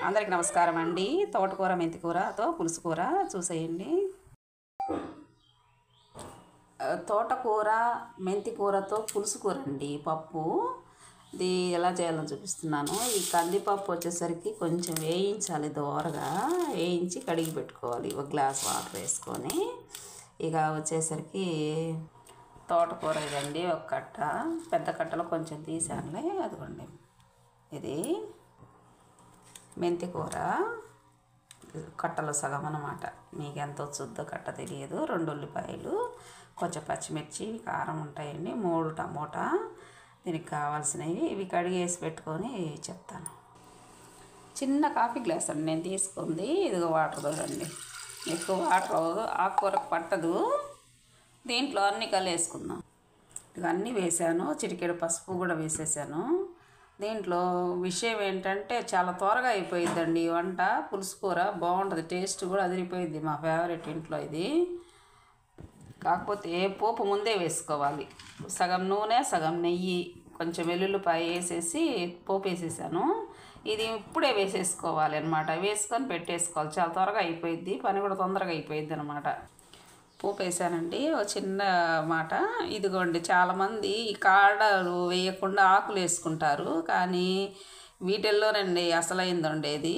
అందరికి నమస్కారం అండి. తోటకూర మెంతికూరతో పులుసు కూర చూసేయండి. తోటకూర మెంతికూరతో పులుసు కూర అండి. పప్పు ఇది ఎలా చేయాలో చూపిస్తున్నాను. ఈ కందిపప్పు వచ్చేసరికి కొంచెం వేయించాలి, దోరగా వేయించి కడిగి పెట్టుకోవాలి. ఒక గ్లాస్ వాటర్ వేసుకొని ఇక వచ్చేసరికి తోటకూర ఇదండి. ఒక కట్ట, పెద్ద కట్టలో కొంచెం తీసానులే, అదిగోండి. ఇది మెంతికూర కట్టలో సగం అన్నమాట. మీకు ఎంత వచ్చుద్దో కట్ట తెలియదు. 2 ఉల్లిపాయలు, కొంచెం పచ్చిమిర్చి, కారం ఉంటాయండి. 3 టమోటా దీనికి కావాల్సినవి. ఇవి కడిగేసి పెట్టుకొని చెప్తాను. చిన్న కాఫీ గ్లాస్ అండి నేను తీసుకుంది. ఇదిగో వాటర్ తోడండి. ఎక్కువ వాటర్ ఆకుకూరకు పట్టదు. దీంట్లో అన్నీ కలిపేసుకుందాం. ఇక అన్నీ వేసాను. చిటికెడు పసుపు కూడా వేసేసాను. దీంట్లో విషయం ఏంటంటే చాలా త్వరగా అయిపోయిద్దండి వంట. పులుసు కూర బాగుంటుంది, టేస్ట్ కూడా అదిరిపోయింది. మా ఫేవరెట్ ఇంట్లో ఇది. కాకపోతే పోపు ముందే వేసుకోవాలి. సగం నూనె, సగం నెయ్యి, కొంచెం వెల్లుల్లిపాయ వేసేసి పోపు వేసేసాను. ఇది ఇప్పుడే వేసేసుకోవాలి అన్నమాట. వేసుకొని పెట్టేసుకోవాలి. చాలా త్వరగా అయిపోయిద్ది, పని కూడా తొందరగా అయిపోయిద్ది అనమాట. పోపు వేసానండి. ఒక చిన్న మాట, ఇదిగోండి. చాలామంది ఈ కాడలు వేయకుండా ఆకులు వేసుకుంటారు, కానీ వీటిల్లోనండి అసలైంది ఉండేది.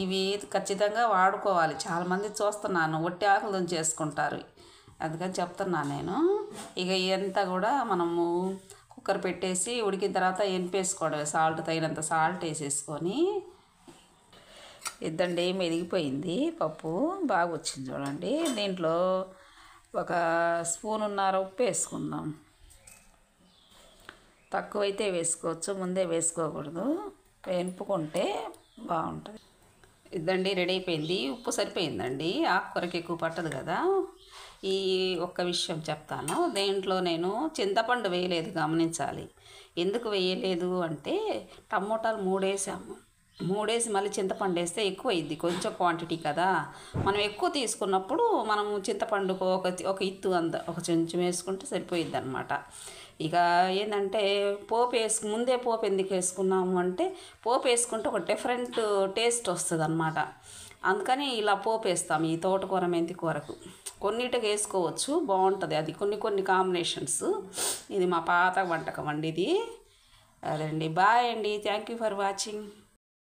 ఇవి ఖచ్చితంగా వాడుకోవాలి. చాలామంది చూస్తున్నాను ఒట్టి ఆకులు దంచేసుకుంటారు, అందుకని చెప్తున్నాను నేను. ఇక ఇదంతా కూడా మనము కుక్కర్ పెట్టేసి ఉడికిన తర్వాత ఎనిపేసుకోవడమే. సాల్ట్ తగినంత సాల్ట్ వేసేసుకొని ఇద్దండి. మెదిగిపోయింది పప్పు, బాగా వచ్చింది చూడండి. దీంట్లో ఒక స్పూనున్నర ఉప్పు వేసుకుందాం. తక్కువైతే వేసుకోవచ్చు, ముందే వేసుకోకూడదు. వేపుకుంటే బాగుంటుంది. ఇద్దండి, రెడీ అయిపోయింది. ఉప్పు సరిపోయిందండి. ఆకుకూరకి ఎక్కువ పట్టదు కదా. ఈ ఒక్క విషయం చెప్తాను. దీంట్లో నేను చింతపండు వేయలేదు, గమనించాలి. ఎందుకు వేయలేదు అంటే టమోటాలు 3 వేసాము. 3 వేసి మళ్ళీ చింతపండు వేస్తే ఎక్కువ అయింది. కొంచెం క్వాంటిటీ కదా. మనం ఎక్కువ తీసుకున్నప్పుడు మనం చింతపండుకు ఒక ఇత్తు ఒక చెంచం వేసుకుంటే సరిపోయిద్ది అనమాట. ఇక ఏంటంటే ముందే పోపు ఎందుకు వేసుకున్నాము అంటే పోపు వేసుకుంటే ఒక డిఫరెంట్ టేస్ట్ వస్తుంది అనమాట. అందుకని ఇలా పోపు వేస్తాం ఈ తోటకూర మెంతికూరకు. కొన్నిటికి వేసుకోవచ్చు, బాగుంటుంది అది. కొన్ని కాంబినేషన్స్. ఇది మా పాత వంటకం అండి ఇది. అదండి. బాయ్ అండి. Thank you for watching.